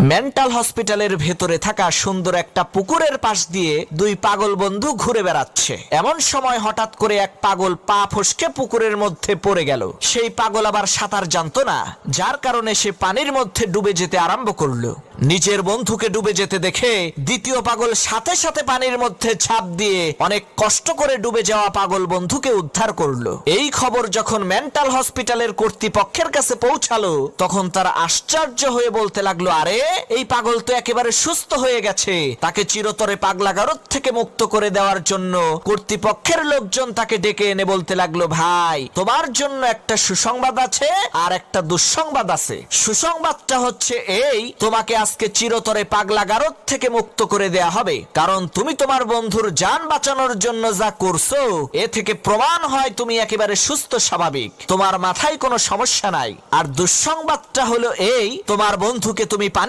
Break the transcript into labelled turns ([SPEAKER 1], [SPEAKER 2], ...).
[SPEAKER 1] Mental হসপিটালের ভেতরে থাকা সুন্দর একটা পুকুরের পাশ দিয়ে দুই পাগল বন্ধু ঘুরে বেড়াচ্ছে। এমন সময় হঠাৎ করে এক পাগল পা ফসকে পুকুরের মধ্যে পড়ে গেল। সেই পাগল আবার সাঁতার জানতো না, যার কারণে সে পানির মধ্যে ডুবে যেতে আরম্ভ করলো। নিজের বন্ধুকে ডুবে যেতে দেখে দ্বিতীয় পাগল সাথে সাথে পানির মধ্যে ঝাঁপ দিয়ে অনেক কষ্ট করে ডুবে যাওয়া পাগল বন্ধুকে উদ্ধার করলো। এই খবর যখন মেন্টাল হসপিটালের কর্তৃপক্ষের কাছে পৌঁছালো, তখন তারা আশ্চর্য হয়ে বলতে লাগলো, আরে এই পাগল তো একেবারে সুস্থ হয়ে গেছে। তাকে চিরতরে পাগলাগারদ থেকে মুক্ত করে দেওয়ার জন্য কর্তৃপক্ষের লোকজন তাকে ডেকে এনে বলতে লাগলো, ভাই তোমার জন্য একটা সুসংবাদ আছে আর একটা দুঃসংবাদ আছে। সুসংবাদটা হচ্ছে এই, তোমাকে আজকে চিরতরে পাগলাগারদ থেকে মুক্ত করে দেয়া হবে, কারণ তুমি তোমার বন্ধুর জান বাঁচানোর জন্য যা করছো এ থেকে প্রমাণ হয় তুমি একেবারে সুস্থ স্বাভাবিক, তোমার মাথায় কোনো সমস্যা নাই। আর দুঃসংবাদটা হলো এই, তোমার বন্ধুকে তুমি পানি